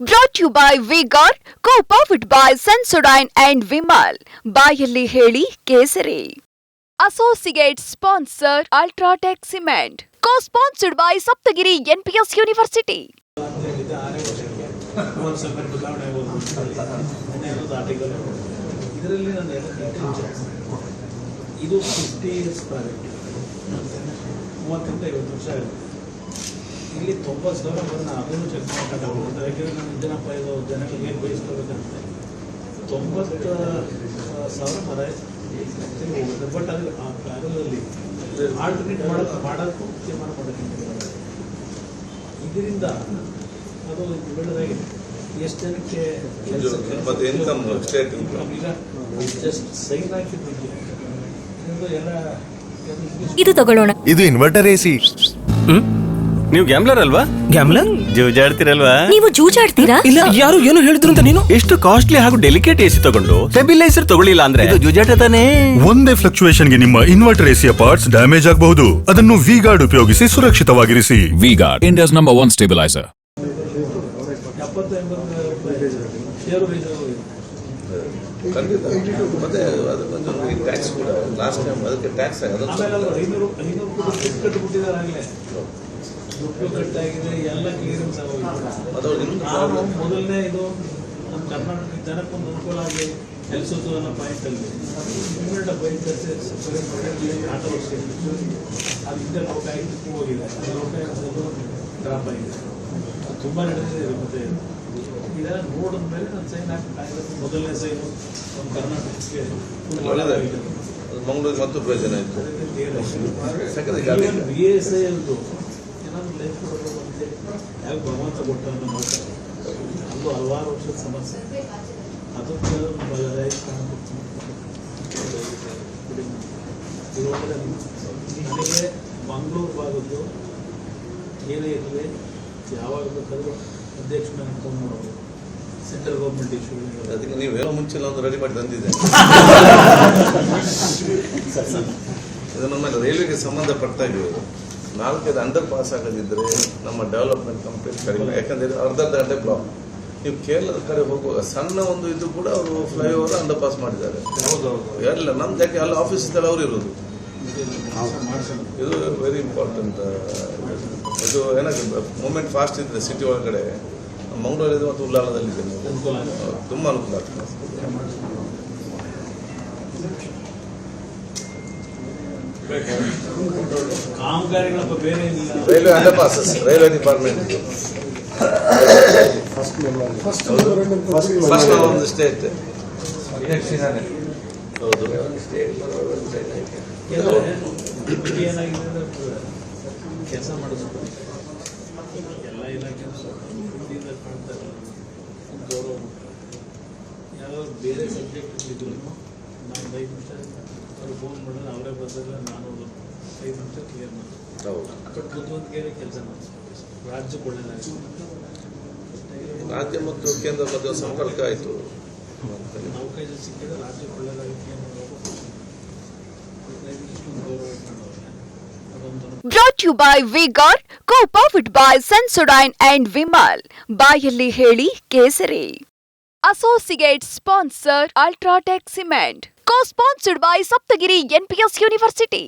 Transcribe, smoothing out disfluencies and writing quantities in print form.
Brought to you by V-Guard, co-powered by Sensodyne and Vimal. ಬಾಯಲ್ಲಿ ಹೇಳಿ ಕೇಸರಿ. Associate sponsor Ultratech Cement. Co-sponsored by Saptagiri NPS University. ಇದು 50 years project 30 ವರ್ಷ ಇಲ್ಲಿ 90,000 ಬಂದು ಅದನ್ನು ಚೆಕ್ ಮಾಡೋಕ್ಕಾಗಲ್ಲ. ಯಾಕೆಂದರೆ ನಾನು ಜನಪ್ಪ ಇದು ಜನಗಳಿಗೆ ಏನು ಬಯಸ್ಕೋಬೇಕಂತೆ 90,000 ಮರ ಹೋಗುತ್ತೆ. ಬಟ್ ಅದು ಆ ಕಾಲದಲ್ಲಿ ಆಲ್ಟರ್ನೇಟ್ ಮಾಡೋಕ್ಕೂ ತೀರ್ಮಾನ ಮಾಡೋಕ್ಕೆ ಇದರಿಂದ ಅದು ಬೆಳೆದಾಗಿದೆ. ಎಷ್ಟು ಜನಕ್ಕೆ ಈಗ ಜಸ್ಟ್ ಸೈನ್ ಹಾಕಿದ್ದಕ್ಕೆ ಎಲ್ಲ ಇದು ತಗೊಳ್ಳೋಣ. ಇದು ಇನ್ವರ್ಟರ್ ಎಸಿ. ನೀವು ಗ್ಯಾಮ್ಲರ್ ಅಲ್ವಾ? ಗ್ಯಾಮ್ಲರ್ ಜೂಜಾಡ್ತಿರಲ್ವಾ? ನೀವು ಜೂಜಾಡ್ತೀರಾ? ಇಲ್ಲ, ಯಾರು ಏನು ಹೇಳಿದ್ರು ಅಂತ ನೀನು ಎಷ್ಟು ಕಾಸ್ಟ್ಲಿ ಹಾಗೂ ಡೆಲಿಕೇಟ್ ಎಸಿ ತಗೊಂಡು ಸ್ಟೆಬಿಲೈಸರ್ ತಗೊಳ್ಳಿಲ್ಲ ಅಂದ್ರೆ ಇದು ಜೂಜಾಟ ತಾನೇ. ಒಂದೇ ಫ್ಲಕ್ಚುಯೇಷನ್ ಗೆ ನಿಮ್ಮ ಇನ್ವರ್ಟರ್ ಎಸಿಯ ಪಾರ್ಟ್ಸ್ ಡ್ಯಾಮೇಜ್ ಆಗಬಹುದು. ಅದನ್ನು ವಿ-ಗಾರ್ಡ್ ಉಪಯೋಗಿಸಿ ಸುರಕ್ಷಿತವಾಗಿರಿಸಿ. V-Guard, India's #1 stabilizer. 70-80 ಮತ್ತೆ ಅದಕ್ಕೊಂದು ಟ್ಯಾಕ್ಸ್ ಕೂಡ ಲಾಸ್ಟ್ ಟೈಮ್ ಅದಕ್ಕೆ ಟ್ಯಾಕ್ಸ್ ಆಮೇಲೆ 500 ಕಟ್ಟಿಬಿಟ್ಟಿದ್ದಾರೆ. ಆಗಲೇ ದುಡ್ಡು ಕಟ್ಟಾಗಿದೆ, ಎಲ್ಲ ಕ್ಲಿಯರೆನ್ಸ್ ಆಗೋಗಿದೆ. ನಾನು ಮೊದಲನೇ ಇದು ನಮ್ಮ ಕರ್ನಾಟಕ ಜನಕ್ಕೊಂದು ಅನುಕೂಲ ಆಗಿ ಎಲ್ಸೋದು ಅನ್ನೋ ಪಾಯಿಂಟಲ್ಲಿ ಇಮಿಡಿಯೇಟ್ ಬೈಕ್ ಆಟೋ ಅದು ಹಿಂದೆ ಲೋಕಾಯುಕ್ತಕ್ಕೂ ಹೋಗಿದೆ. ಅದು ಲೋಕಾಯುಕ್ತದ್ದು ಡ್ರಾಪ್ ಆಗಿದೆ. ಅದು ತುಂಬ ನಡೆದಿದೆ. ಮತ್ತೆ ಇದೆಲ್ಲ ನೋಡಿದ ಮೇಲೆ ನಾನು ಸೈನ್ ಹಾಕಿ ಮೊದಲನೇ ಸೈನು ನಮ್ಮ ಕರ್ನಾಟಕಕ್ಕೆ ಮಂಗಳೂರು ಮತ್ತು ಪ್ರಯೋಜನ ಇತ್ತು. BSI ಏನಾದ್ರು ಲೈಫ್ ಕೊಡಬೇಕು ಅಂತ ಯಾಕೆ ಭಗವಂತ ಕೊಟ್ಟ ಅನ್ನೋ ಮಾತು ಅದು ಹಲವಾರು ವರ್ಷದ ಸಮಸ್ಯೆ. ಅದಕ್ಕೆ ನನಗೆ ಮಂಗಳೂರು ಭಾಗದ್ದು ಏನೇ ಇರಲಿ ಯಾವಾಗ ಬೇಕಾದ್ರೂ ಅಧ್ಯಕ್ಷನ ಫೋನ್ ಮಾಡೋದು. ಸೆಂಟ್ರಲ್ ಗೌರ್ಮೆಂಟ್ ಇಶ್ಯೂ ಅದಕ್ಕೆ ನೀವೇನೋ ಮುಂಚೆ ಒಂದು ರೆಡಿ ಮಾಡಿ ತಂದಿದೆ. ಇದು ನಮ್ಮ ರೈಲ್ವೆಗೆ ಸಂಬಂಧಪಟ್ಟಾಗಿ 4-5 ಅಂಡರ್ ಪಾಸ್ ಆಗದಿದ್ದರೆ ನಮ್ಮ ಡೆವಲಪ್ಮೆಂಟ್ ಕಂಪ್ಲೀಟ್ ಕಡಿಮೆ. ಯಾಕಂದರೆ ಅರ್ಧ ಗಂಟೆ ಬ್ಲಾಕ್. ನೀವು ಕೇರಳದ ಕಡೆ ಹೋಗುವಾಗ ಸಣ್ಣ ಒಂದು ಇದು ಕೂಡ ಅವರು ಫ್ಲೈಓವರ್ ಅಂಡರ್ ಪಾಸ್ ಮಾಡಿದ್ದಾರೆ. ಎಲ್ಲ ನಮ್ಮ ಜಾಗ ಎಲ್ಲ ಆಫೀಸ್ ಇದ್ದಾರೆ ಅವ್ರು ಇರೋದು. ಇದು ವೆರಿ ಇಂಪಾರ್ಟೆಂಟ್. ಇದು ಏನಾಗುತ್ತೆ ಮೂಮೆಂಟ್ ಫಾಸ್ಟ್ ಇದ್ರೆ ಸಿಟಿ ಒಳಗಡೆ ಮಂಗಳೂರಿದೆ ಮತ್ತು ಉಳ್ಳಾಲದಲ್ಲಿದೆ. ತುಂಬ ಅನುಕೂಲ ಆಗ್ತದೆ. ಕಾಮಗಾರಿಗಳಪ್ಪ ಬೇರೆ ಏನಿಲ್ಲ. Railway under passes railway department first ಒಂದು ಸ್ಟೇಟ್ ಹೌದು. ಏನಾಗಿದೆ ಅಂದ್ರೆ ಕೆಲಸ ಮಾಡೋದು ಎಲ್ಲ ಇಲಾಖೆ ಕಾಣ್ತಾರೆ. ಗೌರವ ಯಾವ್ದಾದ್ರು ಬೇರೆ ಸಬ್ಜೆಕ್ಟ್ ಇದ್ರು ನಾನು 5 ನಿಮಿಷ ಅವ್ರು ಫೋನ್ ಮಾಡಿದ್ರೆ ಅವರೇ ಬಂದಾಗ ನಾನು 5 ನಿಮಿಷ ಕ್ಲಿಯರ್ ಮಾಡ್ತೀನಿ. ಬಟ್ ಬುದ್ಧಿವಂತಿಕೆ ಕೆಲಸ ಮಾಡ್ತೀನಿ. ರಾಜ್ಯಕ್ಕೆ ಒಳ್ಳೆಯದಾಗಿದೆ. ರಾಜ್ಯ ಮತ್ತು ಕೇಂದ್ರ ಮಧ್ಯೆ ಸಂಪರ್ಕ ಆಯಿತು. ಅವಕಾಶ ಸಿಕ್ಕಿದ್ರೆ ರಾಜ್ಯಕ್ಕೆ ಒಳ್ಳೆಯದಾಗುತ್ತೆ ಅನ್ನೋದು ಗೌರವ ಮಾಡೋದು. Brought to you by V-Guard, co-powered by Sensodyne and Vimal. ಬಾಯಲ್ಲಿ ಹೇಳಿ ಕೇಸರಿ. Associate sponsor Ultratech Cement. Co-sponsored by Saptagiri NPS University.